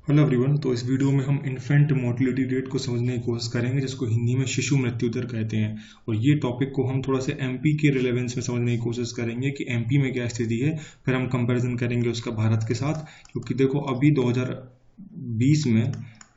Hello everyone. तो इस video में हम इन्फेंट मोर्टेलिटी रेट को समझने की कोशिश करेंगे, जिसको हिंदी में शिशु मृत्यु दर कहते हैं। और ये टॉपिक को हम थोड़ा सा एमपी के रिलेवेंस में समझने की कोशिश करेंगे कि एमपी में क्या स्थिति है। फिर हम कंपैरिजन करेंगे उसका भारत के साथ, क्योंकि देखो अभी 2020 में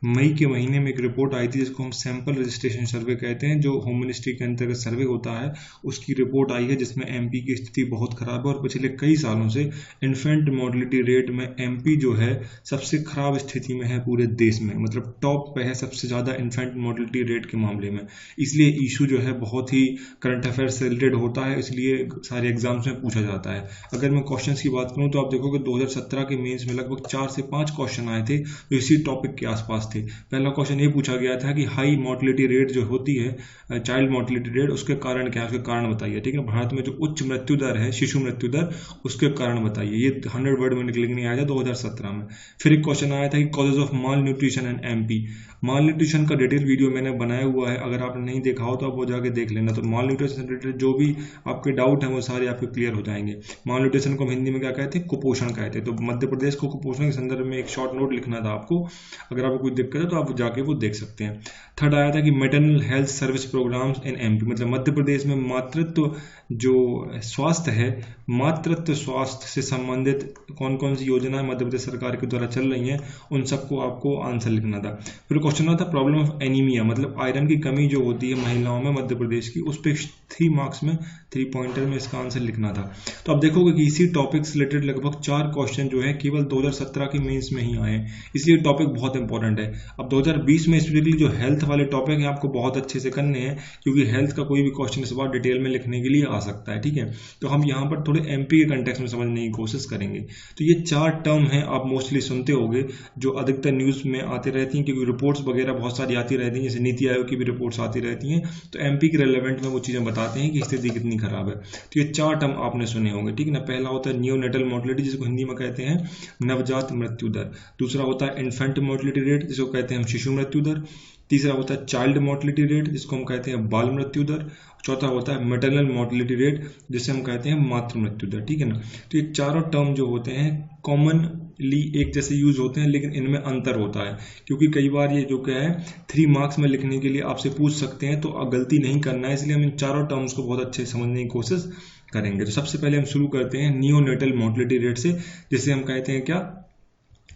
मई के महीने में एक रिपोर्ट आई थी जिसको हम सैंपल रजिस्ट्रेशन सर्वे कहते हैं, जो होम मिनिस्ट्री के अंतर्गत सर्वे होता है। उसकी रिपोर्ट आई है जिसमें एमपी की स्थिति बहुत खराब है और पिछले कई सालों से इन्फेंट मोर्टेलिटी रेट में एमपी जो है सबसे खराब स्थिति में है पूरे देश में, मतलब टॉप पे है सबसे ज़्यादा इन्फेंट मोर्टेलिटी रेट के मामले में। इसलिए इशू जो है बहुत ही करंट अफेयर से रिलेटेड होता है, इसलिए सारे एग्जाम्स में पूछा जाता है। अगर मैं क्वेश्चन की बात करूँ तो आप देखोगे 2017 के मेंस में लगभग 4 से 5 क्वेश्चन आए थे जो इसी टॉपिक के आसपास थे। पहला क्वेश्चन ये पूछा गया था कि हाई मोर्टेलिटी रेट जो होती है, चाइल्ड मोर्टेलिटी रेट, उसके कारण क्या है, उसके कारण बताइए। ठीक है, भारत में जो उच्च मृत्यु दर है, शिशु मृत्यु दर, उसके कारण बताइए। ये 100 वर्ड में निकल नहीं आया था 2017 में। फिर एक क्वेश्चन आया था कि causes of mall nutrition in MP. Mall nutrition का डिटेल वीडियो मैंने बनाया हुआ है, अगर आपने नहीं देखा हो तो आप वो जाके देख लेना। तो माल न्यूट्रिशन से रिलेटेड जो भी आपके डाउट हैं वो सारे आपके क्लियर हो जाएंगे। माल न्यूट्रिशन को हम हिंदी में क्या कहते हैं, कुपोषण कहते हैं। तो मध्य प्रदेश को कुपोषण के संदर्भ में एक शॉर्ट नोट लिखना था आपको, अगर आपको कोई दिक्कत है तो आप जाके वो देख सकते हैं। थर्ड आया था कि maternal health service programmes in MP, मतलब मध्य प्रदेश में मातृत्व जो स्वास्थ्य है, मातृत्व स्वास्थ्य से संबंधित कौन कौन सी योजनाएं मध्य प्रदेश सरकार के द्वारा चल रही हैं, उन सबको आपको आंसर लिखना था। फिर क्वेश्चन आता प्रॉब्लम ऑफ एनीमिया, मतलब आयरन की कमी जो होती है महिलाओं में मध्य प्रदेश की, उस पर 3 मार्क्स में 3 पॉइंटर में इसका आंसर लिखना था। तो आप देखोगे कि इसी टॉपिक से रिलेटेड लगभग 4 क्वेश्चन जो है केवल 2017 के मेंस में ही आए हैं, इसलिए टॉपिक बहुत इंपॉर्टेंट है। अब 2020 में स्पेशली जो हेल्थ वाले टॉपिक हैं आपको बहुत अच्छे से करने हैं, क्योंकि हेल्थ का कोई भी क्वेश्चन इस बार डिटेल में लिखने के लिए आ सकता है। ठीक है, तो हम यहाँ पर थोड़े एमपी के कंटेक्स्ट में समझने की कोशिश करेंगे। तो ये 4 टर्म हैं, आप मोस्टली सुनते होंगे, जो अधिकतर न्यूज़ में आते रहती हैं, क्योंकि रिपोर्ट्स वगैरह बहुत सारी आती रहती हैं, जैसे नीति आयोग की भी रिपोर्ट्स आती रहती हैं। तो एमपी के रेलेवेंट में वो चीज़ें बताते हैं कि स्थिति कितनी खराब है। तो ये 4 टर्म आपने सुने होंगे। ठीक है ना, पहला होता है नियोनेटल मोर्टेलिटी, जिसको हिंदी में कहते हैं नवजात मृत्यु दर। दूसरा होता है इन्फेंट मोर्टेलिटी रेट, जिसको कहते हैं हम शिशु मृत्यु दर। तीसरा होता है चाइल्ड मोर्टेलिटी रेट, जिसको हम कहते हैं बाल मृत्यु दर। चौथा होता है मैटरनल मोर्टेलिटी रेट, जिसे हम कहते हैं मातृ मृत्यु दर। ठीक है ना, तो ये चारों टर्म जो होते हैं कॉमनली एक जैसे यूज होते हैं, लेकिन इनमें अंतर होता है, क्योंकि कई बार ये जो क्या है 3 मार्क्स में लिखने के लिए आपसे पूछ सकते हैं, तो गलती नहीं करना है, इसलिए हम इन चारों टर्म्स को बहुत अच्छे से समझने की कोशिश करेंगे। तो सबसे पहले हम शुरू करते हैं नियोनेटल मोर्टेलिटी रेट से, जिसे हम कहते हैं क्या,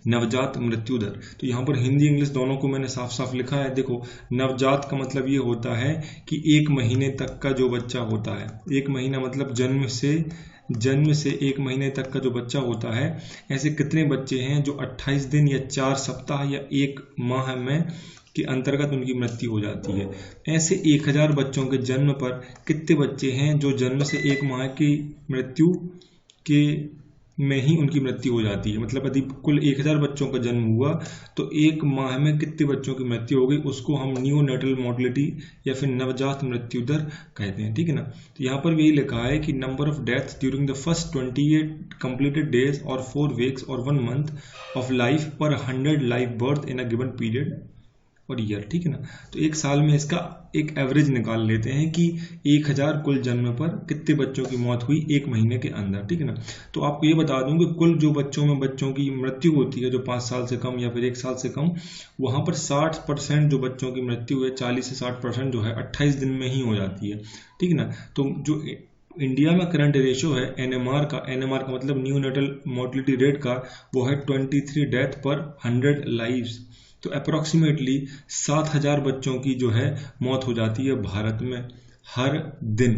नवजात मृत्यु दर। तो यहाँ पर हिंदी इंग्लिश दोनों को मैंने साफ साफ लिखा है। देखो, नवजात का मतलब ये होता है कि 1 महीने तक का जो बच्चा होता है, 1 महीना मतलब जन्म से 1 महीने तक का जो बच्चा होता है। ऐसे कितने बच्चे हैं जो 28 दिन या 4 सप्ताह या 1 माह में के अंतर्गत उनकी मृत्यु हो जाती है। ऐसे 1000 बच्चों के जन्म पर कितने बच्चे हैं जो जन्म से 1 माह की मृत्यु के में ही उनकी मृत्यु हो जाती है। मतलब यदि कुल 1000 बच्चों का जन्म हुआ तो 1 माह में कितने बच्चों की मृत्यु हो गई, उसको हम नियोनेटल मोर्टेलिटी या फिर नवजात मृत्यु दर कहते हैं। ठीक है ना, तो यहाँ पर यही लिखा है कि number of deaths during the first 28 completed days और 4 वीक्स और 1 मंथ ऑफ लाइफ पर 100 live birth in a given period और ईयर। ठीक है ना, तो 1 साल में इसका एक एवरेज निकाल लेते हैं कि 1000 कुल जन्म पर कितने बच्चों की मौत हुई 1 महीने के अंदर। ठीक है ना, तो आपको ये बता दूं कि कुल जो बच्चों की मृत्यु होती है जो 5 साल से कम या फिर 1 साल से कम, वहां पर 60% जो बच्चों की मृत्यु है, 40 से 60% जो है 28 दिन में ही हो जाती है। ठीक है ना, तो जो इंडिया में करंट रेशियो है एनएमआर का मतलब न्यूनेटल मोर्टेलिटी रेट का, वो है 23 डेथ पर 100 लाइव्स। तो अप्रोक्सीमेटली 7000 बच्चों की जो है मौत हो जाती है भारत में हर दिन।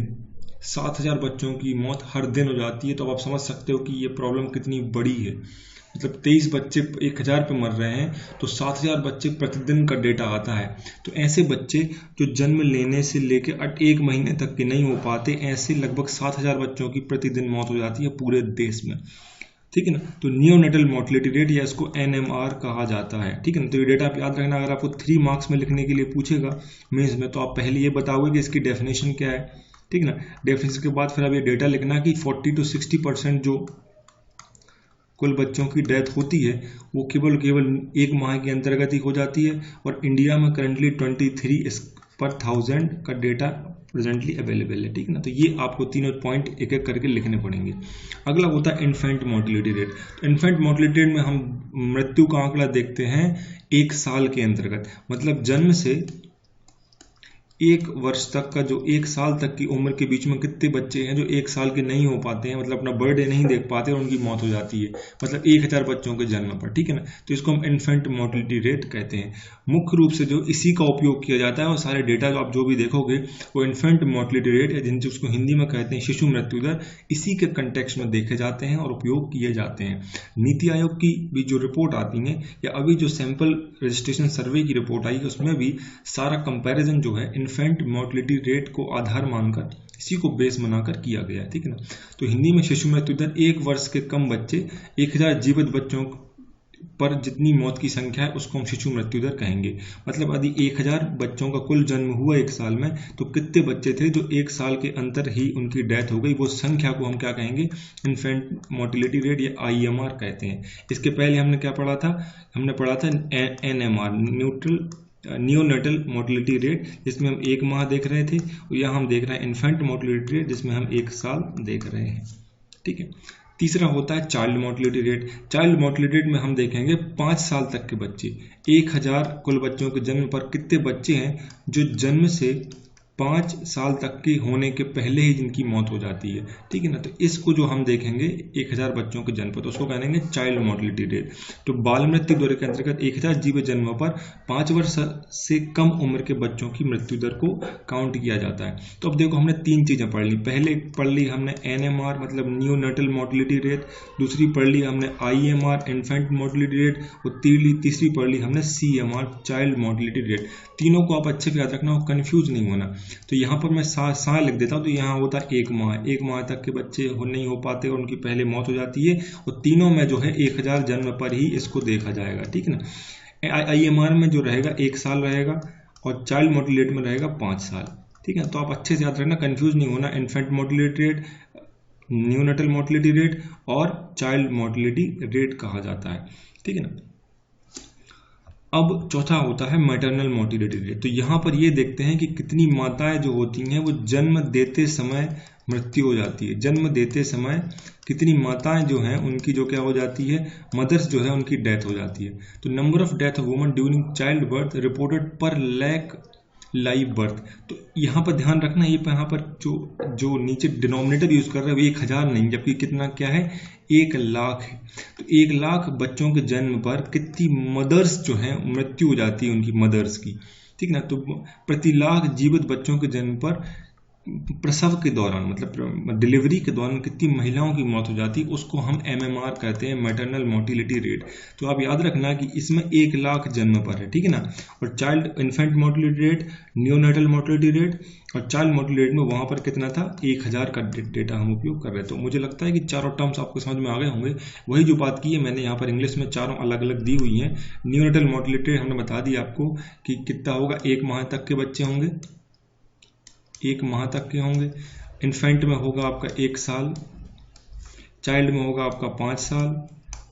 7000 बच्चों की मौत हर दिन हो जाती है, तो आप समझ सकते हो कि ये प्रॉब्लम कितनी बड़ी है। मतलब 23 बच्चे 1000 पे मर रहे हैं, तो 7000 बच्चे प्रतिदिन का डेटा आता है। तो ऐसे बच्चे जो जन्म लेने से लेकर 1 महीने तक के नहीं हो पाते, ऐसे लगभग 7000 बच्चों की प्रतिदिन मौत हो जाती है पूरे देश में। ठीक है ना, तो नियोनेटल मोर्टेलिटी रेट या इसको एनएमआर कहा जाता है। ठीक है ना, तो ये डेटा आप याद रखना, अगर आपको 3 मार्क्स में लिखने के लिए पूछेगा मेंस में, तो आप पहले ये बताओगे कि इसकी डेफिनेशन क्या है। ठीक है ना, डेफिनेशन के बाद फिर आप ये डेटा लिखना कि 40 to 60% जो कुल बच्चों की डेथ होती है वो केवल 1 माह के अंतर्गत ही हो जाती है। और इंडिया में करंटली 23 पर 1000 का डेटा प्रेजेंटली अवेलेबल है, ठीक है ना। तो ये आपको तीनों पॉइंट एक एक करके लिखने पड़ेंगे। अगला होता है इन्फेंट मोर्टिलिटी रेट। तो इन्फेंट मोर्टिलिटी रेट में हम मृत्यु का आंकड़ा देखते हैं 1 साल के अंतर्गत, मतलब जन्म से 1 वर्ष तक का, जो 1 साल तक की उम्र के बीच में कितने बच्चे हैं जो 1 साल के नहीं हो पाते हैं, मतलब अपना बर्थडे नहीं देख पाते और उनकी मौत हो जाती है, मतलब 1000 बच्चों के जन्म पर, ठीक है ना। तो इसको हम इन्फेंट मोर्टिलिटी रेट कहते हैं। मुख्य रूप से जो इसी का उपयोग किया जाता है और सारे डेटा जो आप जो भी देखोगे वो इन्फेंट मोर्टिलिटी रेट या जिसको हिंदी में कहते हैं शिशु मृत्यु दर, इसी के कंटेक्स्ट में देखे जाते हैं और उपयोग किए जाते हैं। नीति आयोग की भी जो रिपोर्ट आती है या अभी जो सैंपल रजिस्ट्रेशन सर्वे की रिपोर्ट आई है उसमें भी सारा कंपैरिजन जो है इन्फेंट मोर्टिलिटी रेट को आधार मानकर, इसी को बेस बनाकर किया गया है, ठीक है ना। तो हिंदी में शिशु मृत्यु दर 1 वर्ष के कम बच्चे 1000 जीवित बच्चों पर जितनी मौत की संख्या है उसको हम शिशु मृत्यु दर कहेंगे। मतलब यदि 1000 बच्चों का कुल जन्म हुआ 1 साल में, तो कितने बच्चे थे जो 1 साल के अंतर ही उनकी डेथ हो गई, वो संख्या को हम क्या कहेंगे, इन्फेंट मोर्टिलिटी रेट या IMR कहते हैं। इसके पहले हमने क्या पढ़ा था, हमने पढ़ा था NMR, नियोनेटल मोर्टिलिटी रेट, जिसमें हम 1 माह देख रहे थे, और यहाँ हम देख रहे हैं इन्फेंट मोर्टिलिटी रेट जिसमें हम 1 साल देख रहे हैं, ठीक है। तीसरा होता है child mortality rate. Child mortality rate में हम देखेंगे 5 साल तक के बच्चे, 1000 कुल बच्चों के जन्म पर कितने बच्चे हैं जो जन्म से 5 साल तक के होने के पहले ही जिनकी मौत हो जाती है, ठीक है ना। तो इसको जो हम देखेंगे 1000 बच्चों के जन्म पर, तो उसको कहेंगे चाइल्ड मोर्टिलिटी रेट। तो बाल मृत्यु दर के अंतर्गत 1000 जीवित जन्म पर 5 वर्ष से कम उम्र के बच्चों की मृत्यु दर को काउंट किया जाता है। तो अब देखो हमने 3 चीजें पढ़ ली। पहले पढ़ ली हमने NMR मतलब नियोनेटल मोर्टिलिटी रेट, दूसरी पढ़ ली हमने IMR इन्फेंट मोर्टिलिटी रेट, और तीसरी पढ़ ली हमने CMR चाइल्ड मोर्टिलिटी रेट। तीनों को आप अच्छे से याद रखना और कंफ्यूज नहीं होना। तो यहाँ पर मैं सा लिख देता हूँ, तो यहाँ होता है 1 माह, 1 माह तक के बच्चे नहीं हो पाते और उनकी पहले मौत हो जाती है, और तीनों में जो है 1000 जन्म पर ही इसको देखा जाएगा, ठीक है ना। IMR में जो रहेगा 1 साल रहेगा और चाइल्ड मोर्टिलिटी में रहेगा 5 साल, ठीक है। तो आप अच्छे से याद रखना, कंफ्यूज नहीं होना। Infant mortality rate, neonatal mortality rate और चाइल्ड मोर्टिलिटी रेट कहा जाता है, ठीक है ना। अब चौथा होता है मैटरनल मोर्टिलिटी रेट। तो यहाँ पर ये देखते हैं कि कितनी माताएं जो होती हैं वो जन्म देते समय मृत्यु हो जाती है। जन्म देते समय कितनी माताएं जो हैं उनकी जो क्या हो जाती है, मदर्स जो है उनकी डेथ हो जाती है। तो number of death of woman during child birth reported पर लैक लाइव बर्थ। तो यहाँ पर ध्यान रखना, ये यहाँ पर जो नीचे डिनोमिनेटर यूज कर रहे हैं वो 1000 नहीं, जबकि कितना क्या है, 1 लाख है। तो 1 लाख बच्चों के जन्म पर कितनी मदर्स जो हैं मृत्यु हो जाती है उनकी मदर्स की, ठीक ना। तो प्रति लाख जीवित बच्चों के जन्म पर प्रसव के दौरान मतलब डिलीवरी के दौरान कितनी महिलाओं की मौत हो जाती है, उसको हम MMR कहते हैं, मैटरनल मोर्टिलिटी रेट। तो आप याद रखना कि इसमें 1 लाख जन्म पर है, ठीक है ना। और child infant mortality rate, neonatal mortality rate और चाइल्ड मोर्टिलिटी रेट में वहां पर कितना था, 1000 का डेटा हम उपयोग कर रहे हैं। तो मुझे लगता है कि चारों टर्म्स आपको समझ में आ गए होंगे। वही जो बात की है मैंने यहाँ पर इंग्लिश में चारों अलग अलग दी हुई है। नियोनेटल मोर्टिलिटी रेट हमने बता दी आपको कि कितना होगा, 1 माह तक के बच्चे होंगे, 1 माह तक के होंगे। इन्फेंट में होगा आपका 1 साल, चाइल्ड में होगा आपका 5 साल,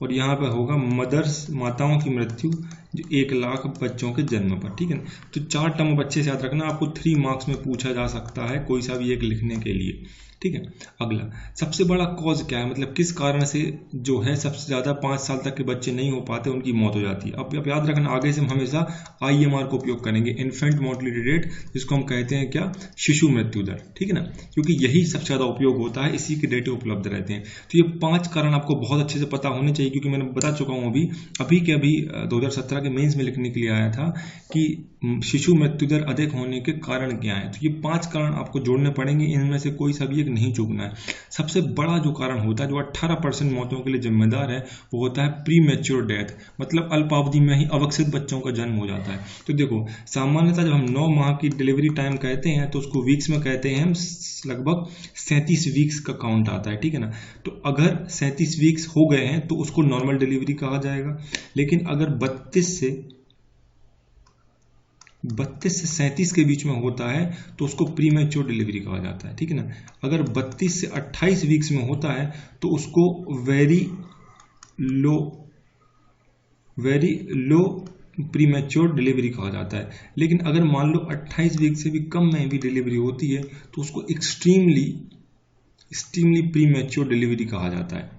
और यहाँ पे होगा मदर्स माताओं की मृत्यु जो 1 लाख बच्चों के जन्म पर, ठीक है ना। तो 4 टर्म अच्छे से याद रखना, आपको 3 मार्क्स में पूछा जा सकता है कोई सा भी एक लिखने के लिए, ठीक है। अगला, सबसे बड़ा कॉज क्या है, मतलब किस कारण से जो है सबसे ज्यादा 5 साल तक के बच्चे नहीं हो पाते, उनकी मौत हो जाती है। अब याद रखना, आगे से हम हमेशा IMR को उपयोग करेंगे, इन्फेंट मोर्टिलिटी रेट, जिसको हम कहते हैं क्या, शिशु मृत्यु दर, ठीक है ना, क्योंकि यही सबसे ज्यादा उपयोग होता है, इसी के डेटा उपलब्ध रहते हैं। तो ये 5 कारण आपको बहुत अच्छे से पता होने चाहिए, क्योंकि मैंने बता चुका हूं अभी के अभी 2017 के मेंस में लिखने के लिए आया था कि शिशु मृत्यु दर अधिक होने के कारण क्या है। तो ये 5 कारण आपको जोड़ने पड़ेंगे, इनमें से कोई सा भी एक नहीं चूकना है। सबसे बड़ा जो कारण होता है, जो 18% मौतों के लिए जिम्मेदार है, वो होता है प्री मैच्योर डेथ, मतलब अल्पावधि में ही अविकसित बच्चों का जन्म हो जाता है। तो देखो, सामान्यतः जब हम 9 माह की डिलीवरी टाइम कहते हैं तो उसको वीक्स में कहते हैं, हम लगभग 37 वीक्स का काउंट आता है, ठीक है ना। तो अगर 37 वीक्स हो गए हैं तो उसको नॉर्मल डिलीवरी कहा जाएगा। लेकिन अगर 32 से 37 के बीच में होता है तो उसको प्री मैच्योर डिलीवरी कहा जाता है, ठीक है ना। अगर 32 से 28 वीक्स में होता है तो उसको very low pre mature delivery कहा जाता है। लेकिन अगर मान लो 28 वीक से भी कम में भी डिलीवरी होती है तो उसको एक्सट्रीमली प्री मैच्योर डिलीवरी कहा जाता है।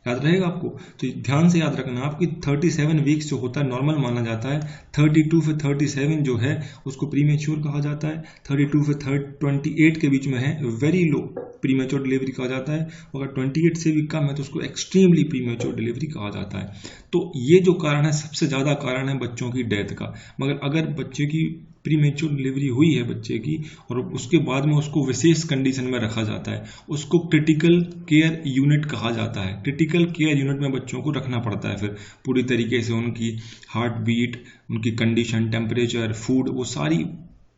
याद रहेगा आपको, तो ध्यान से याद रखना आपकी 37 वीक्स जो होता है नॉर्मल माना जाता है, 32 से 37 जो है उसको प्री मैच्योर कहा जाता है, 32 से 28 के बीच में है very low pre mature delivery कहा जाता है, अगर 28 से भी कम है तो उसको एक्सट्रीमली प्री मैच्योर डिलीवरी कहा जाता है। तो ये जो कारण है सबसे ज़्यादा कारण है बच्चों की डेथ का। मगर अगर बच्चे की प्री मैच्योर डिलीवरी हुई है बच्चे की और उसके बाद में उसको विशेष कंडीशन में रखा जाता है, उसको क्रिटिकल केयर यूनिट कहा जाता है। क्रिटिकल केयर यूनिट में बच्चों को रखना पड़ता है, फिर पूरी तरीके से उनकी हार्ट बीट, उनकी कंडीशन, टेम्परेचर, फूड, वो सारी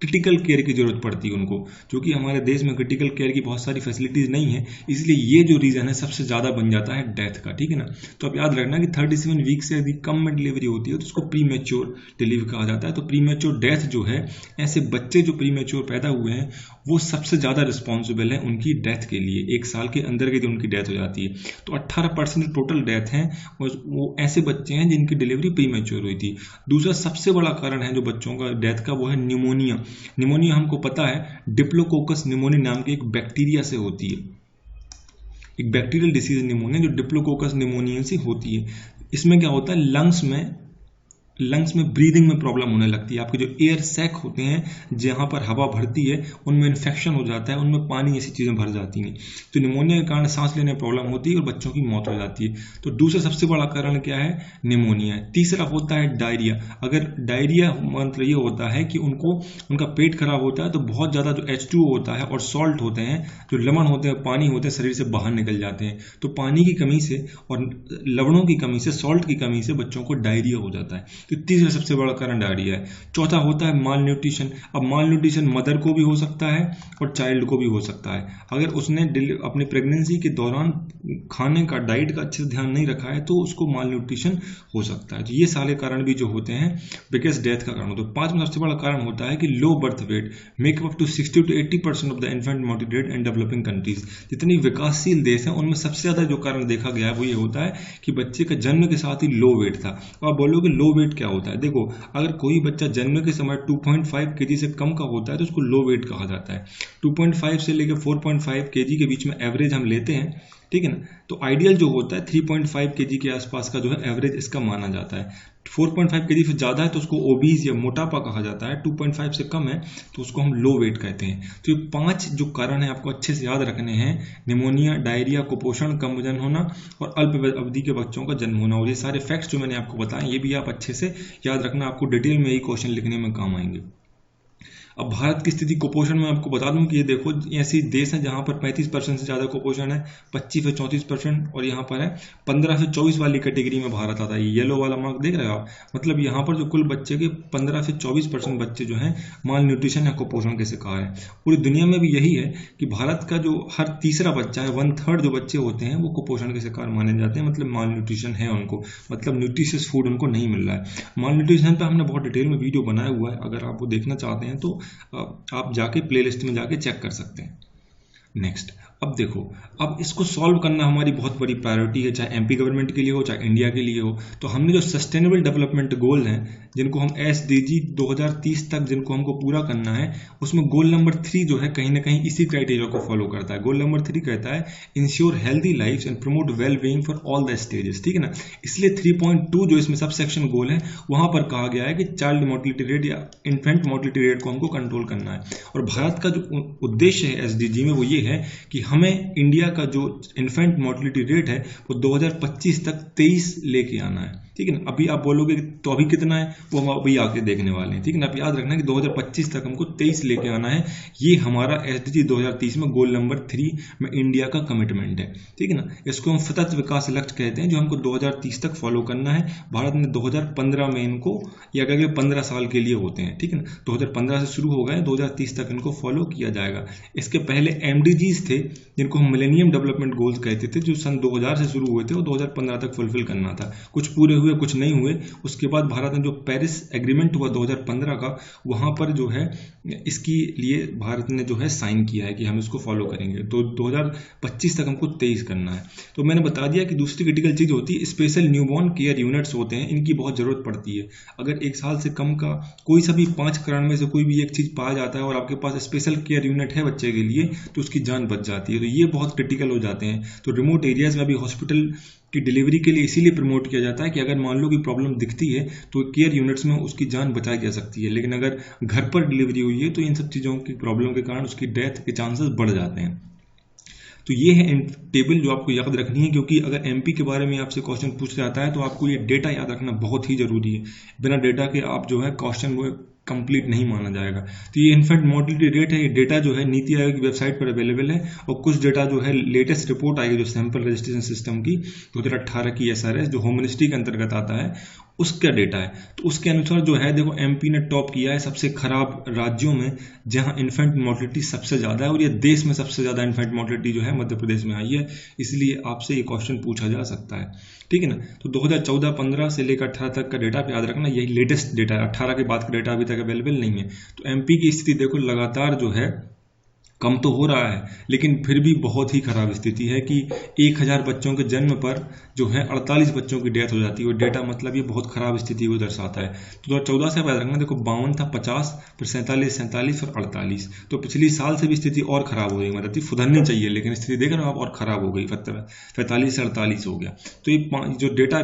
क्रिटिकल केयर की जरूरत पड़ती है उनको, क्योंकि हमारे देश में क्रिटिकल केयर की बहुत सारी फैसिलिटीज नहीं है, इसलिए ये जो रीजन है सबसे ज्यादा बन जाता है डेथ का। ठीक है ना, तो आप याद रखना कि 37 वीक से यदि कम में डिलीवरी होती है तो उसको प्री मैच्योर डिलीवरी कहा जाता है। तो प्री मैच्योर डेथ जो है, ऐसे बच्चे जो प्री मैच्योर पैदा हुए हैं वो सबसे ज्यादा रिस्पॉन्सिबल है उनकी डेथ के लिए, 1 साल के अंदर के जो उनकी डेथ हो जाती है। तो 18% टोटल डेथ है वो ऐसे बच्चे हैं जिनकी डिलीवरी प्री मैच्योर हुई थी। दूसरा सबसे बड़ा कारण है जो बच्चों का डेथ का, वो है निमोनिया। निमोनिया हमको पता है डिप्लोकोकस निमोनिया नाम के एक बैक्टीरिया से होती है, एक बैक्टीरियल डिसीज निमोनिया जो डिप्लोकोकस निमोनिया से होती है। इसमें क्या होता है, लंग्स में ब्रीदिंग में प्रॉब्लम होने लगती है। आपके जो एयर सैक होते हैं जहां पर हवा भरती है उनमें इन्फेक्शन हो जाता है, उनमें पानी ऐसी चीजें भर जाती हैं, तो निमोनिया के कारण सांस लेने में प्रॉब्लम होती है और बच्चों की मौत हो जाती है। तो दूसरा सबसे बड़ा कारण क्या है, निमोनिया। तीसरा होता है डायरिया। अगर डायरिया मतलब ये होता है कि उनका पेट खराब होता है तो बहुत ज्यादा जो H2O होता है और सॉल्ट होते हैं, जो लवण होते हैं, पानी होते हैं, शरीर से बाहर निकल जाते हैं। तो पानी की कमी से और लवणों की कमी से, सॉल्ट की कमी से बच्चों को डायरिया हो जाता है। तो तीसरा सबसे बड़ा कारण डायरिया है। चौथा होता है माल न्यूट्रिशन। अब माल न्यूट्रिशन मदर को भी हो सकता है और चाइल्ड को भी हो सकता है। अगर उसने अपनी प्रेगनेंसी के दौरान खाने का, डाइट का अच्छे से ध्यान नहीं रखा है तो उसको माल न्यूट्रिशन हो सकता है। तो ये सारे कारण भी जो होते हैं बिगेस्ट डेथ का कारण होता है। पांचवा सबसे बड़ा कारण होता है कि low birth weight make up to 60 to 80% of the infant mortality rate in developing countries. जितनी विकासशील देश हैं उनमें सबसे ज्यादा जो कारण देखा गया है वो ये होता है कि बच्चे का जन्म के साथ ही लो वेट था। तो आप बोलोगे लो वेट क्या होता है? देखो, अगर कोई बच्चा जन्म के समय 2.5 kg से कम का होता है तो उसको लो वेट कहा जाता है। 2.5 से लेकर 4.5 kg के बीच में एवरेज हम लेते हैं, ठीक है ना। तो आइडियल जो होता है 3.5 kg के आसपास का जो है एवरेज इसका माना जाता है। 4.5 kg से ज्यादा है तो उसको ओबीज या मोटापा कहा जाता है, 2.5 से कम है तो उसको हम लो वेट कहते हैं। तो ये 5 जो कारण है आपको अच्छे से याद रखने हैं, निमोनिया, डायरिया, कुपोषण, कम वजन होना और अल्प अवधि के बच्चों का जन्म होना। और ये सारे फैक्ट्स जो मैंने आपको बताए ये भी आप अच्छे से याद रखना, आपको डिटेल में यही क्वेश्चन लिखने में काम आएंगे। अब भारत की स्थिति कुपोषण में आपको बता दूं कि ये देखो ऐसे देश हैं जहां पर 35% से ज्यादा कुपोषण है, 25 से 34%, और यहाँ पर है 15 से 24 वाली कैटेगरी में भारत आता है। ये येलो वाला मार्क देख रहे हो आप, मतलब यहाँ पर जो कुल बच्चे के 15 से 24% बच्चे जो हैं माल न्यूट्रिशन या कुपोषण के शिकार हैं। पूरी दुनिया में भी यही है कि भारत का जो हर तीसरा बच्चा है, 1/3 जो बच्चे होते हैं वो कुपोषण के शिकार माने जाते हैं, मतलब माल न्यूट्रिशन है उनको, मतलब न्यूट्रिशियस फूड उनको नहीं मिल रहा है। माल न्यूट्रिशन पर हमने बहुत डिटेल में वीडियो बनाया हुआ है, अगर आप वो देखना चाहते हैं तो आप जाके प्लेलिस्ट में जाके चेक कर सकते हैं। नेक्स्ट, अब देखो, अब इसको सॉल्व करना हमारी बहुत बड़ी प्रायोरिटी है, चाहे एमपी गवर्नमेंट के लिए हो चाहे इंडिया के लिए हो। तो हमने जो सस्टेनेबल डेवलपमेंट गोल हैं जिनको हम SDG 2030 तक जिनको हमको पूरा करना है, उसमें गोल नंबर 3 जो है कहीं ना कहीं इसी क्राइटेरिया को फॉलो करता है। गोल नंबर 3 कहता है ensure healthy life and promote well being for all the stages, ठीक है ना। इसलिए 3.2 जो इसमें सब सेक्शन गोल है वहां पर कहा गया है कि चाइल्ड मोर्टिलिटी रेट या इन्फेंट मोर्टिलिटी रेट को हमको कंट्रोल करना है। और भारत का जो उद्देश्य है SDG में वो ये है कि हमें इंडिया का जो इन्फेंट मोर्टिलिटी रेट है वो 2025 तक 23 लेके आना है, ठीक है ना। अभी आप बोलोगे तो अभी कितना है, वो हम अभी आके देखने वाले हैं, ठीक है ना। आप याद रखना कि 2025 तक हमको 23 लेके आना है। ये हमारा SDG 2030 में गोल नंबर 3 में इंडिया का कमिटमेंट है, ठीक है ना। इसको हम सतत विकास लक्ष्य कहते हैं जो हमको 2030 तक फॉलो करना है। भारत ने 2015 में इनको, या अगले 15 साल के लिए होते हैं, ठीक है ना। 2015 से शुरू हो गए, 2030 तक इनको फॉलो किया जाएगा। इसके पहले MDGs थे जिनको हम मिलेनियम डेवलपमेंट गोल्स कहते थे, जो सन 2000 से शुरू हुए थे और 2015 तक फुलफिल करना था। कुछ पूरे हुए कुछ नहीं हुए। उसके बाद भारत ने जो पेरिस एग्रीमेंट हुआ 2015 का, वहाँ पर जो है इसके लिए भारत ने जो है साइन किया है कि हम इसको फॉलो करेंगे। तो 2025 तक हमको 23 करना है। तो मैंने बता दिया कि दूसरी क्रिटिकल चीज़ होती है स्पेशल न्यूबॉर्न केयर यूनिट्स होते हैं, इनकी बहुत ज़रूरत पड़ती है। अगर 1 साल से कम का कोई सा भी 5 कारण में से कोई भी एक चीज़ पाया जाता है और आपके पास स्पेशल केयर यूनिट है बच्चे के लिए, तो उसकी जान बच जाती है। तो ये बहुत क्रिटिकल हो जाते हैं। तो रिमोट एरियाज में भी हॉस्पिटल की डिलीवरी के लिए इसीलिए प्रमोट किया जाता है कि अगर मान लो कि प्रॉब्लम दिखती है तो केयर यूनिट्स में उसकी जान बचाई जा सकती है। लेकिन अगर घर पर डिलीवरी हुई है तो इन सब चीज़ों की प्रॉब्लम के कारण उसकी डेथ के चांसेस बढ़ जाते हैं। तो ये है टेबल जो आपको याद रखनी है, क्योंकि अगर एमपी के बारे में आपसे क्वेश्चन पूछ जाता है तो आपको ये डेटा याद रखना बहुत ही जरूरी है। बिना डेटा के आप जो है क्वेश्चन वो कंप्लीट नहीं माना जाएगा। तो ये इन्फेंट मोर्टेलिटी रेट है, ये डेटा जो है नीति आयोग की वेबसाइट पर अवेलेबल है। और कुछ डेटा जो है लेटेस्ट रिपोर्ट आएगी जो सैंपल रजिस्ट्रेशन सिस्टम की 2018 की SRS जो होम मिनिस्ट्री के अंतर्गत आता है, उसका डेटा है। तो उसके अनुसार जो है देखो एमपी ने टॉप किया है सबसे खराब राज्यों में जहां इन्फेंट मोर्टेलिटी सबसे ज़्यादा है, और ये देश में सबसे ज़्यादा इन्फेंट मोर्टेलिटी जो है मध्य प्रदेश में आई है। इसलिए आपसे ये क्वेश्चन पूछा जा सकता है, ठीक है ना। तो 2014-15 से लेकर 18 तक का डेटा याद रखना, यही लेटेस्ट डेटा है। 18 के बाद का डेटा अभी तक अवेलेबल नहीं है। तो एमपी की स्थिति देखो लगातार जो है कम तो हो रहा है, लेकिन फिर भी बहुत ही खराब स्थिति है कि 1000 बच्चों के जन्म पर जो है 48 बच्चों की डेथ हो जाती है। और डेटा मतलब ये बहुत खराब स्थिति को दर्शाता है। तो 2014 से याद रखना, देखो 52 था, 50, फिर 47 और 48। तो पिछली साल से भी स्थिति और खराब हो गई, मतलब सुधरनी चाहिए लेकिन स्थिति देख रहे हो आप और खराब हो गई, 45 से 48 हो गया। तो ये जो डेटा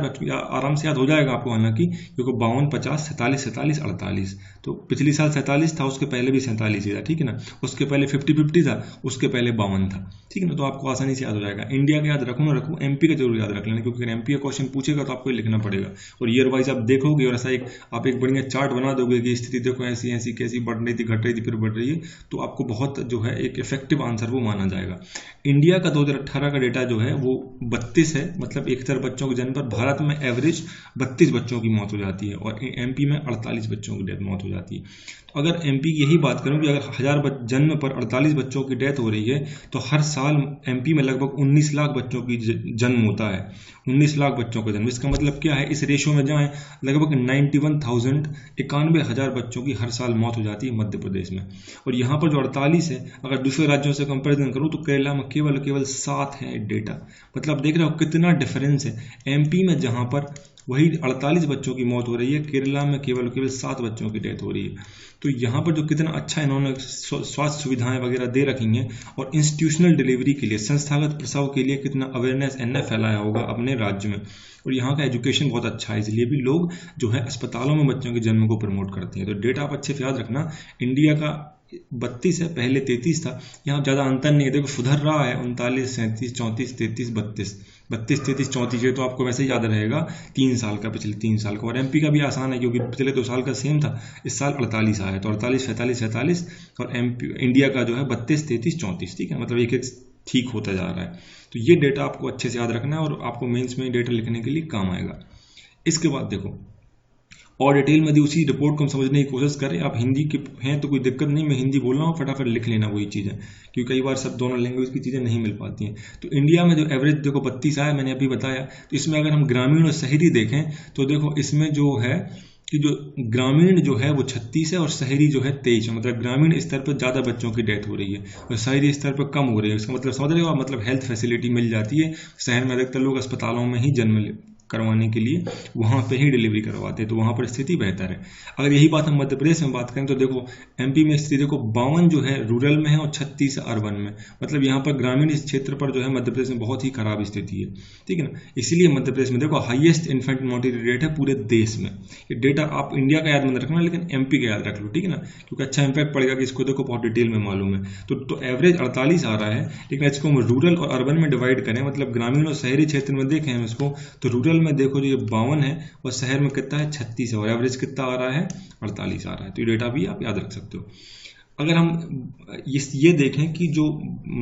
आराम से याद हो जाएगा आपको, हालांकि क्योंकि 52, 50, 47, 48। तो पिछली साल 47 था, उसके पहले भी 47 ही था, ठीक है ना। उसके पहले 50 था, उसके पहले 52 था, ठीक है ना। तो आपको आसानी से याद हो जाएगा। इंडिया का याद रखो ना रखो, एमपी का जरूर याद रख लेना, क्योंकि अगर एमपी का क्वेश्चन पूछेगा तो आपको लिखना पड़ेगा। और ईयर वाइज आप देखोगे और ऐसा आप एक बढ़िया चार्ट बना दोगे कि स्थिति देखो ऐसी ऐसी कैसी बढ़ रही थी, घट रही थी, फिर बढ़ रही है, तो आपको बहुत जो है एक इफेक्टिव आंसर वो माना जाएगा। इंडिया का 2018 का डेटा जो है वो 32 है, मतलब 1000 बच्चों के जन्म पर भारत में एवरेज 32 बच्चों की मौत हो जाती है और एमपी में 48 बच्चों की मौत हो जाती है। तो अगर एमपी की यही बात करूं कि अगर 1000 जन्म पर 48 बच्चों की डेथ हो रही है, तो हर साल एमपी में लगभग 19 लाख बच्चों की जन्म होता है। 19 लाख बच्चों का जन्म, इसका मतलब क्या है, इस रेशो में जाएं लगभग 91,000 बच्चों की हर साल मौत हो जाती है मध्य प्रदेश में। और यहाँ पर जो 48 है, अगर दूसरे राज्यों से कंपेरिजन करूँ तो केरला में केवल 7 है डेटा। मतलब देख रहे हो कितना डिफरेंस है। एमपी में जहाँ पर वही 48 बच्चों की मौत हो रही है, केरला में केवल 7 बच्चों की डेथ हो रही है। तो यहाँ पर जो कितना अच्छा इन्होंने स्वास्थ्य सुविधाएं वगैरह दे रखी हैं, और इंस्टीट्यूशनल डिलीवरी के लिए, संस्थागत प्रसव के लिए कितना अवेयरनेस इन्हें फैलाया होगा अपने राज्य में। और यहाँ का एजुकेशन बहुत अच्छा है, इसलिए भी लोग जो है अस्पतालों में बच्चों के जन्म को प्रमोट करते हैं। तो डेटा आप अच्छे से याद रखना। इंडिया का 32 है, पहले 33 था, यहाँ ज़्यादा अंतर नहीं है। देखो सुधर रहा है, 39, 37, 34, 33, 32, 33, 34, ये तो आपको वैसे ही याद रहेगा 3 साल का, पिछले 3 साल का। और एमपी का भी आसान है क्योंकि पिछले 2 साल का सेम था, इस साल 48 आया। तो 48, 47, 47 और एमपी इंडिया का जो है 32, 33, 34, ठीक है, मतलब एक ठीक होता जा रहा है। तो ये डेटा आपको अच्छे से याद रखना है और आपको मेंस में डेटा लिखने के लिए काम आएगा। इसके बाद देखो और डिटेल में उसी रिपोर्ट को हम समझने की कोशिश करें। आप हिंदी के हैं तो कोई दिक्कत नहीं, मैं हिंदी बोल रहा हूँ, फटाफट लिख लेना वही चीज़ है, क्योंकि कई बार सब दोनों लैंग्वेज की चीज़ें नहीं मिल पाती हैं। तो इंडिया में जो एवरेज देखो 32 आया, मैंने अभी बताया। तो इसमें अगर हम ग्रामीण और शहरी देखें तो देखो इसमें जो है कि जो ग्रामीण जो है वो 36 है और शहरी जो है 23 है। मतलब ग्रामीण स्तर पर ज़्यादा बच्चों की डेथ हो रही है और शहरी स्तर पर कम हो रही है। इसका मतलब समझ रहे हो आप, मतलब हेल्थ फैसिलिटी मिल जाती है। शहर में अधिकतर लोग अस्पतालों में ही जन्म करवाने के लिए वहाँ पे ही डिलीवरी करवाते हैं, तो वहाँ पर स्थिति बेहतर है। अगर यही बात हम मध्य प्रदेश में बात करें तो देखो एमपी में स्थिति देखो 52 जो है रूरल में है और 36 अर्बन में। मतलब यहाँ पर ग्रामीण क्षेत्र पर जो है मध्य प्रदेश में बहुत ही खराब स्थिति है, ठीक है ना। इसीलिए मध्य प्रदेश में देखो हाईएस्ट इन्फेंट मोर्टेलिटी रेट है पूरे देश में। ये डेटा आप इंडिया का याद मत रखना, लेकिन एमपी का याद रख लो, ठीक है ना, क्योंकि अच्छा इंपैक्ट पड़ेगा कि इसको देखो बहुत डिटेल में मालूम है। तो एवरेज 48 आ रहा है, लेकिन इसको हम रूरल और अर्बन में डिवाइड करें, मतलब ग्रामीण और शहरी क्षेत्र में देखें हम इसको, तो रूरल में देखो जो ये 52 है और शहर में कितना है 36 है और एवरेज कितना आ रहा है 48 आ रहा है। तो ये डेटा भी आप याद रख सकते हो। अगर हम ये देखें कि जो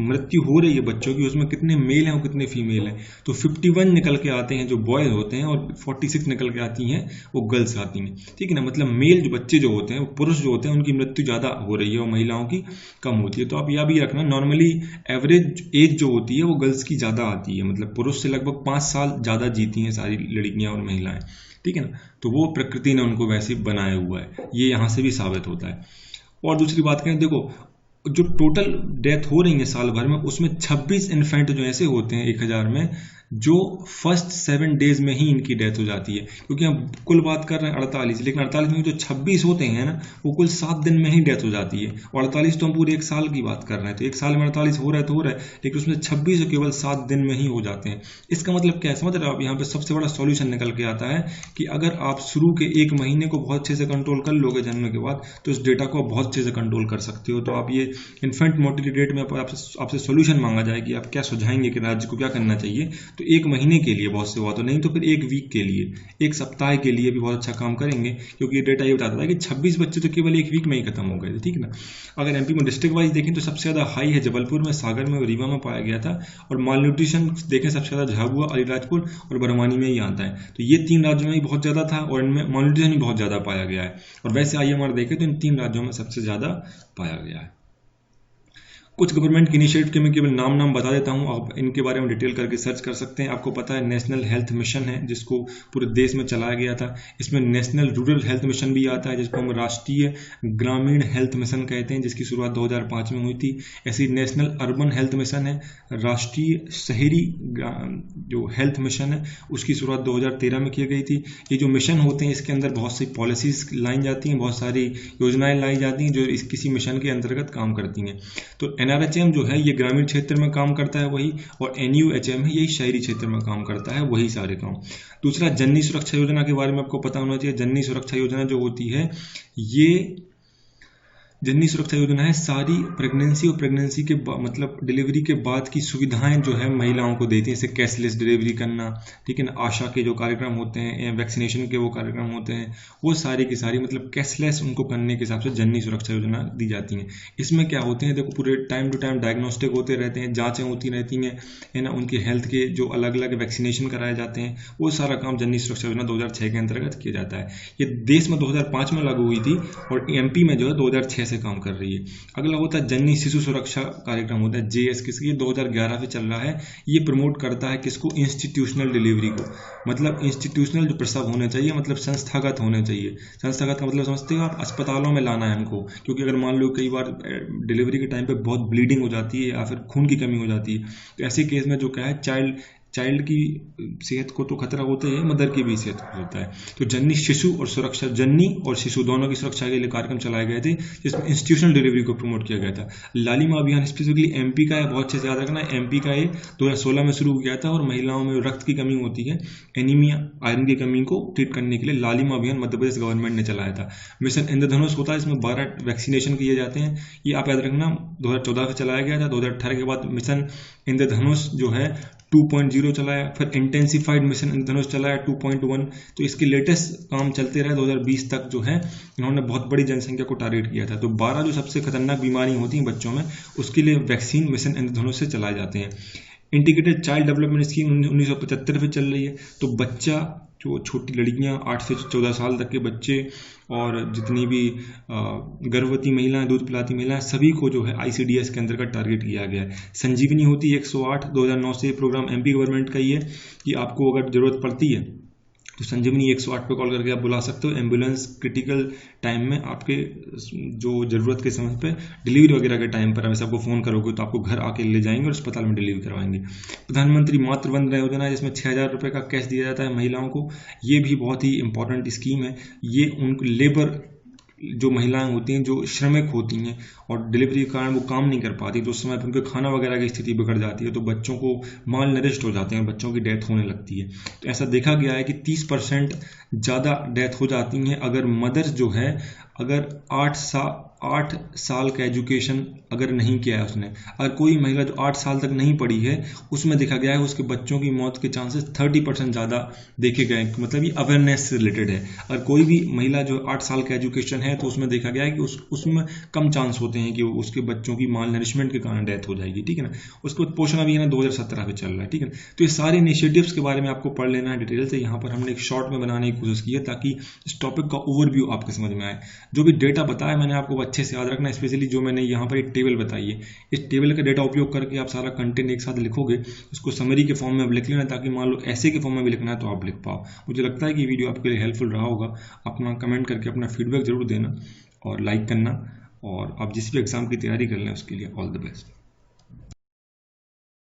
मृत्यु हो रही है बच्चों की उसमें कितने मेल हैं और कितने फीमेल हैं, तो 51 निकल के आते हैं जो बॉयज होते हैं और 46 निकल के आती हैं वो गर्ल्स आती हैं, ठीक है ना। मतलब मेल जो बच्चे जो होते हैं वो पुरुष जो होते हैं उनकी मृत्यु ज़्यादा हो रही है और महिलाओं की कम होती है। तो आप यह भी रखना, नॉर्मली एवरेज एज जो होती है वो गर्ल्स की ज़्यादा आती है, मतलब पुरुष से लगभग 5 साल ज़्यादा जीती हैं सारी लड़कियाँ और महिलाएँ। ठीक है ना। तो वो प्रकृति ने उनको वैसे बनाया हुआ है, ये यहाँ से भी साबित होता है। और दूसरी बात करें, देखो जो टोटल डेथ हो रही है साल भर में, उसमें 26 इन्फेंट जो ऐसे होते हैं 1000 में जो फर्स्ट 7 डेज में ही इनकी डेथ हो जाती है, क्योंकि हम कुल बात कर रहे हैं 48, लेकिन 48 में जो 26 होते हैं ना, वो कुल 7 दिन में ही डेथ हो जाती है। और 48 तो हम पूरे 1 साल की बात कर रहे हैं, तो 1 साल में 48 हो रहा है तो हो रहा है, लेकिन उसमें 26 केवल 7 दिन में ही हो जाते हैं। इसका मतलब क्या है, समझ रहे हो आप। यहाँ पे सबसे बड़ा सॉल्यूशन निकल के आता है कि अगर आप शुरू के 1 महीने को बहुत अच्छे से कंट्रोल कर लोगे जन्म के बाद, तो इस डेटा को आप बहुत अच्छे से कंट्रोल कर सकते हो। तो आप ये इन्फेंट मोर्टेलिटी रेट में आपसे सॉल्यूशन मांगा जाए कि आप क्या सुझाएंगे कि राज्य को क्या करना चाहिए, तो 1 महीने के लिए बहुत से हुआ तो, नहीं तो फिर 1 वीक के लिए, 1 सप्ताह के लिए भी बहुत अच्छा काम करेंगे, क्योंकि ये डेटा ये बताता है कि 26 बच्चे तो केवल 1 वीक में ही खत्म हो गए थे, ठीक है ना। अगर एमपी में डिस्ट्रिक्ट वाइज देखें तो सबसे ज़्यादा हाई है जबलपुर में, सागर में, रीवा में पाया गया था। और माल न्यूट्रिशन देखें सबसे ज़्यादा झाबुआ, अलीराजपुर और बरवानी में ही आता है। तो ये 3 राज्यों में ही बहुत ज़्यादा था और इनमें माल न्यूट्रिशन भी बहुत ज़्यादा पाया गया है। और वैसे IMR देखें तो इन 3 राज्यों में सबसे ज़्यादा पाया गया है। कुछ गवर्नमेंट की इनिशिएटिव के मैं केवल नाम बता देता हूं, आप इनके बारे में डिटेल करके सर्च कर सकते हैं। आपको पता है नेशनल हेल्थ मिशन है, जिसको पूरे देश में चलाया गया था। इसमें नेशनल रूरल हेल्थ मिशन भी आता है, जिसको हम राष्ट्रीय ग्रामीण हेल्थ मिशन कहते हैं, जिसकी शुरुआत 2005 में हुई थी। ऐसी नेशनल अर्बन हेल्थ मिशन है, राष्ट्रीय शहरी जो हेल्थ मिशन है उसकी शुरुआत 2013 में की गई थी। ये जो मिशन होते हैं इसके अंदर बहुत सी पॉलिसीज लाई जाती हैं, बहुत सारी योजनाएं लाई जाती हैं जो किसी मिशन के अंतर्गत काम करती हैं। तो NRHM जो है ये ग्रामीण क्षेत्र में काम करता है वही, और NUHM है यही शहरी क्षेत्र में काम करता है वही सारे काम। दूसरा, जननी सुरक्षा योजना के बारे में आपको पता होना चाहिए। जननी सुरक्षा योजना जो होती है, ये जननी सुरक्षा योजना है सारी प्रेगनेंसी और प्रेगनेंसी के मतलब डिलीवरी के बाद की सुविधाएं जो है महिलाओं को देती है, जैसे कैशलेस डिलीवरी करना, ठीक है ना, आशा के जो कार्यक्रम होते हैं, वैक्सीनेशन के वो कार्यक्रम होते हैं, वो सारी की सारी मतलब कैशलेस उनको करने के हिसाब से जननी सुरक्षा योजना दी जाती है। इसमें क्या होते हैं, देखो पूरे टाइम टू टाइम डायग्नोस्टिक होते रहते हैं, जाँचें होती रहती हैं, है ना, उनके हेल्थ के जो अलग अलग वैक्सीनेशन कराए जाते हैं, वो सारा काम जननी सुरक्षा योजना 2006 के अंतर्गत किया जाता है। ये देश में 2005 में लागू हुई थी और MP में जो है 2006 से काम कर रही है। अगला होता है जननी शिशु सुरक्षा कार्यक्रम होता है JS, किसकी 2011 से चल रहा है। ये प्रमोट करता है किसको, इंस्टीट्यूशनल डिलीवरी को, मतलब इंस्टीट्यूशनल जो प्रसव होने चाहिए, मतलब संस्थागत होने चाहिए। संस्थागत का मतलब समझते हो आप, अस्पतालों में लाना है हमको, क्योंकि अगर मान लो कई बार डिलीवरी के टाइम पे बहुत ब्लीडिंग हो जाती है या फिर खून की कमी हो जाती है, तो ऐसे केस में जो क्या है, चाइल्ड की सेहत को तो खतरा होता है, मदर की भी सेहत को होता है। तो जननी शिशु और सुरक्षा, जननी और शिशु दोनों की सुरक्षा के लिए कार्यक्रम चलाए गए थे, जिसमें इंस्टीट्यूशनल डिलीवरी को प्रमोट किया गया था। लालिमा अभियान स्पेसिफिकली MP का है, बहुत अच्छे से याद रखना है। MP का ये 2016 में शुरू किया था और महिलाओं में रक्त की कमी होती है, एनीमिया, आयरन की कमी को ट्रीट करने के लिए लालिमा अभियान मध्य प्रदेश गवर्नमेंट ने चलाया था। मिशन इंद्रधनुष होता है, इसमें 12 वैक्सीनेशन किए जाते हैं, ये आप याद रखना 2014 से चलाया गया था। 2018 के बाद मिशन इंद्रधनुष जो है 2.0 चलाया, फिर इंटेंसिफाइड मिशन इंद्रधनुष चलाया 2.1। तो इसके लेटेस्ट काम चलते रहे 2020 तक जो है, इन्होंने बहुत बड़ी जनसंख्या को टारगेट किया था। तो 12 जो सबसे खतरनाक बीमारी होती हैं बच्चों में, उसके लिए वैक्सीन मिशन इंद्रधनुष से चलाए जाते हैं। इंटीग्रेटेड चाइल्ड डेवलपमेंट स्कीम 1975 में चल रही है। तो बच्चा जो छोटी लड़कियां 8 से 14 साल तक के बच्चे और जितनी भी गर्भवती महिलाएं, दूध पिलाती महिलाएं, सभी को जो है ICDS के अंतर्गत टारगेट किया गया है। संजीवनी होती है 108 2009 से प्रोग्राम MP गवर्नमेंट का ही है, कि आपको अगर जरूरत पड़ती है तो संजीवनी 108 पे कॉल करके आप बुला सकते हो। एम्बुलेंस क्रिटिकल टाइम में आपके जो ज़रूरत के समय पे डिलीवरी वगैरह के टाइम पर आपको फ़ोन करोगे तो आपको घर आके ले जाएंगे और अस्पताल में डिलीवरी करवाएंगे। प्रधानमंत्री मातृ वंदना योजना है, जिसमें 6000 रुपये का कैश दिया जाता है महिलाओं को। ये भी बहुत ही इंपॉर्टेंट स्कीम है। ये उनको लेबर जो महिलाएं होती हैं, जो श्रमिक होती हैं और डिलीवरी के कारण वो काम नहीं कर पाती, तो उस समय पर उनके खाना वगैरह की स्थिति बिगड़ जाती है, तो बच्चों को माल नरिश्ड हो जाते हैं, बच्चों की डेथ होने लगती है। तो ऐसा देखा गया है कि 30% ज़्यादा डेथ हो जाती हैं अगर मदर्स जो है, अगर 8 साल का एजुकेशन अगर नहीं किया है उसने, अगर कोई महिला जो 8 साल तक नहीं पढ़ी है, उसमें देखा गया है उसके बच्चों की मौत के चांसेस 30% ज़्यादा देखे गए। मतलब ये अवेयरनेस से रिलेटेड है। अगर कोई भी महिला जो 8 साल का एजुकेशन है तो उसमें देखा गया है कि उसमें कम चांस होते हैं कि उसके बच्चों की माल नरिशमेंट के कारण डेथ हो जाएगी, ठीक है ना। उसके बाद पोषण अभियान 2017 में चल रहा है, ठीक है। तो ये सारे इनिशिएटिव्स के बारे में आपको पढ़ लेना है डिटेल से। यहाँ पर हमने एक शॉर्ट में बनाने की कोशिश की है ताकि इस टॉपिक का ओवरव्यू आपके समझ में आए। जो भी डेटा बताया मैंने आपको अच्छे से याद रखना, स्पेशली जो मैंने यहाँ पर एक टेबल बताई है, इस टेबल का डेटा उपयोग करके आप सारा कंटेंट एक साथ लिखोगे, उसको समरी के फॉर्म में आप लिख लेना, ताकि मान लो ऐसे के फॉर्म में भी लिखना है तो आप लिख पाओ। मुझे लगता है कि वीडियो आपके लिए हेल्पफुल रहा होगा। अपना कमेंट करके अपना फीडबैक जरूर देना और लाइक करना, और आप जिस भी एग्जाम की तैयारी कर लें उसके लिए ऑल द बेस्ट।